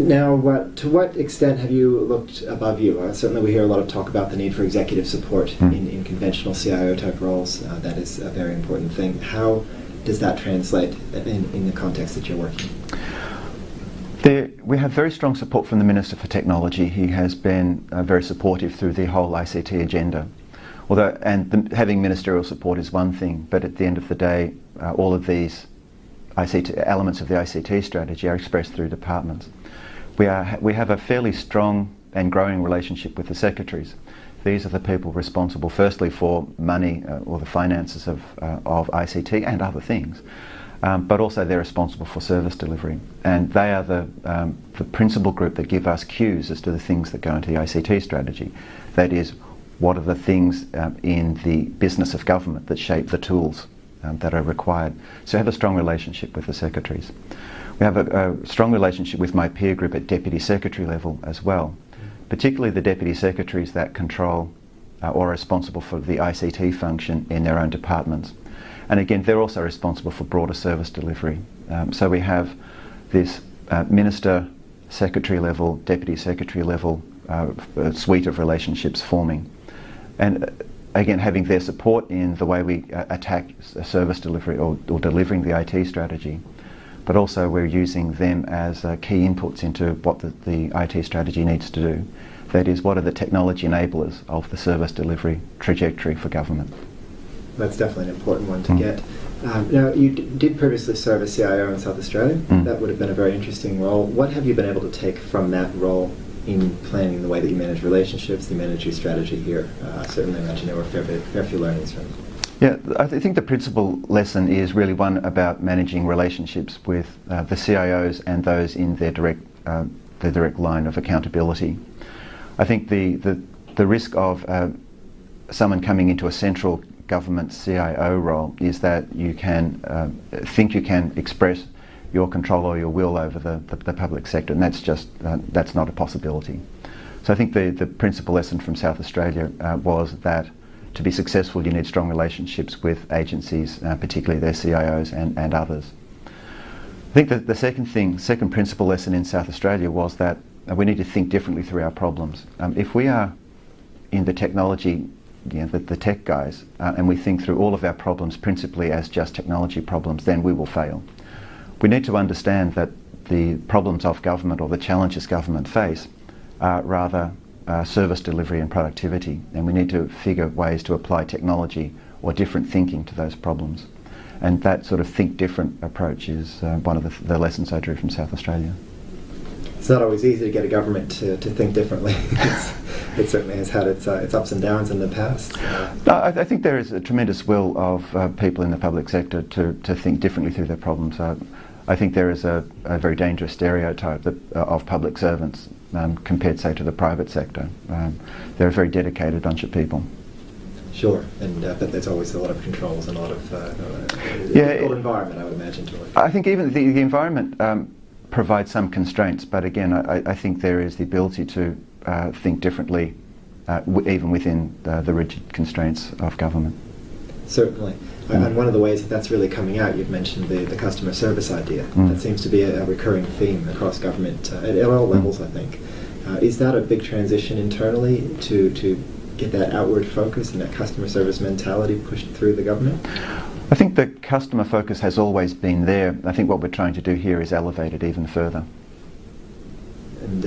Now, to what extent have you looked above you? Certainly we hear a lot of talk about the need for executive support in conventional CIO type roles. That is a very important thing. How does that translate in the context that you're working? We have very strong support from the Minister for Technology. He has been very supportive through the whole ICT agenda. Having ministerial support is one thing, but at the end of the day, all of these ICT elements of the ICT strategy are expressed through departments. We have a fairly strong and growing relationship with the secretaries. These are the people responsible firstly for money or the finances of ICT and other things, but also they're responsible for service delivery, and they are the principal group that give us cues as to the things that go into the ICT strategy. That is, what are the things in the business of government that shape the tools that are required. So have a strong relationship with the secretaries. We have a strong relationship with my peer group at Deputy Secretary level as well, particularly the Deputy Secretaries that control or are responsible for the ICT function in their own departments. And again, they're also responsible for broader service delivery. So we have this Minister, Secretary level, Deputy Secretary level suite of relationships forming. And again, having their support in the way we attack service delivery or delivering the IT strategy, but also we're using them as key inputs into what the IT strategy needs to do. That is, what are the technology enablers of the service delivery trajectory for government? That's definitely an important one to get. Now, you did previously serve as CIO in South Australia. That would have been a very interesting role. What have you been able to take from that role in planning the way that you manage relationships, you manage your strategy here? Certainly I imagine there were a fair few learnings from it. Yeah, I think the principal lesson is really one about managing relationships with the CIOs and those in their direct line of accountability. I think the risk of someone coming into a central government CIO role is that you can think you can express your control or your will over the public sector, and that's not a possibility. So I think the principal lesson from South Australia was that to be successful you need strong relationships with agencies, particularly their CIOs and others. I think that the second principal lesson in South Australia was that we need to think differently through our problems. If we are in the technology, the tech guys, and we think through all of our problems principally as just technology problems, then we will fail. We need to understand that the problems of government or the challenges government face are rather service delivery and productivity, and we need to figure ways to apply technology or different thinking to those problems. And that sort of think different approach is one of the lessons I drew from South Australia. It's not always easy to get a government to think differently. It certainly has had its ups and downs in the past. No, I think there is a tremendous will of people in the public sector to think differently through their problems. I think there is a very dangerous stereotype of public servants compared, say, to the private sector. They're a very dedicated bunch of people. Sure, but there's always a lot of controls and a lot of difficult environment, I would imagine, to work. I think even the environment provides some constraints, but again, I think there is the ability to think differently, even within the rigid constraints of government. Certainly. And one of the ways that's really coming out, you've mentioned the customer service idea. That seems to be a recurring theme across government at all levels, I think. Is that a big transition internally to get that outward focus and that customer service mentality pushed through the government? I think the customer focus has always been there. I think what we're trying to do here is elevate it even further. And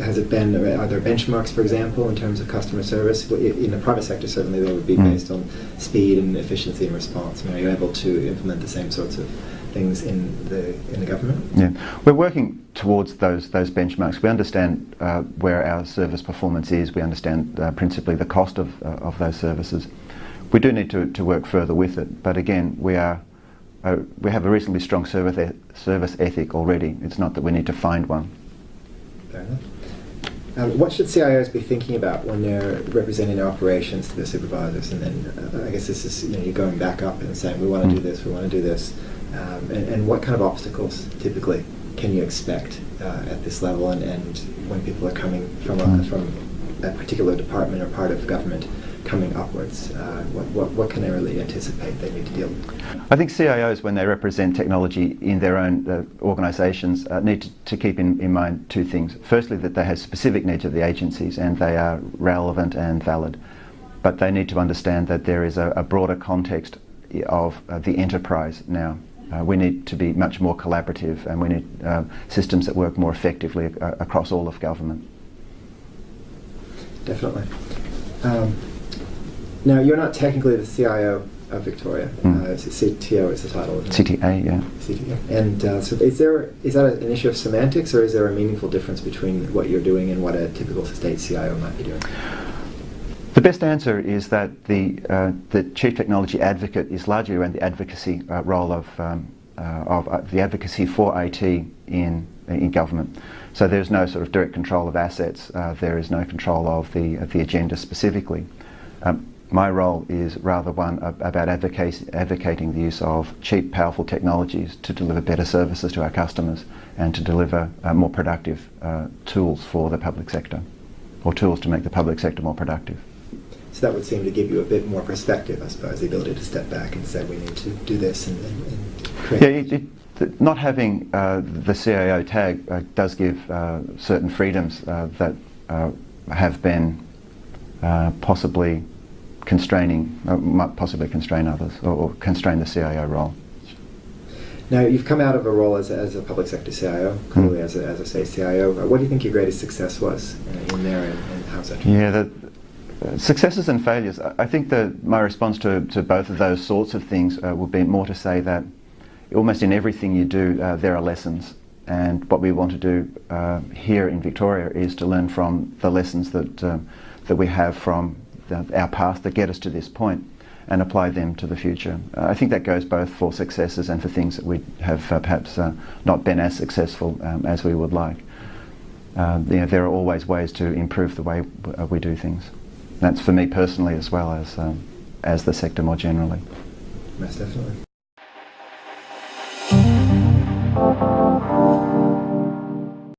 has it been, are there benchmarks, for example, in terms of customer service? In the private sector, certainly they would be based on speed and efficiency and response. I mean, are you able to implement the same sorts of things in the government? Yeah, we're working towards those benchmarks. We understand where our service performance is. We understand principally the cost of those services. We do need to work further with it, but again, we have a reasonably strong service ethic already. It's not that we need to find one. Fair enough. What should CIOs be thinking about when they're representing their operations to their supervisors? And then I guess this is you're going back up and saying we want to do this, we want to do this, and what kind of obstacles typically can you expect at this level? And when people are coming from a particular department or part of government coming upwards? What can they really anticipate they need to deal with? I think CIOs, when they represent technology in their own organisations, need to keep in mind two things. Firstly, that they have specific needs of the agencies and they are relevant and valid. But they need to understand that there is a broader context of the enterprise now. We need to be much more collaborative, and we need systems that work more effectively across all of government. Definitely. Now, you're not technically the CIO of Victoria. CTO is the title, isn't it? CTA, yeah. CTO. And so is that an issue of semantics, or is there a meaningful difference between what you're doing and what a typical state CIO might be doing? The best answer is that the Chief Technology Advocate is largely around the advocacy role of the advocacy for IT in government. So there's no sort of direct control of assets. There is no control of the agenda specifically. My role is rather one about advocating the use of cheap, powerful technologies to deliver better services to our customers and to deliver more productive tools for the public sector, or tools to make the public sector more productive. So that would seem to give you a bit more perspective, I suppose, the ability to step back and say we need to do this and create... Yeah, not having the CIO tag does give certain freedoms that have been possibly constraining, might possibly constrain others, or constrain the CIO role. Now, you've come out of a role as a public sector CIO, clearly as a state CIO. What do you think your greatest success was in there, and how's that? Yeah, successes and failures. I think that my response to both of those sorts of things would be more to say that almost in everything you do, there are lessons. And what we want to do here in Victoria is to learn from the lessons that we have from our past that get us to this point and apply them to the future. I think that goes both for successes and for things that we have perhaps not been as successful as we would like. There are always ways to improve the way we do things. That's for me personally as well as the sector more generally. Most definitely.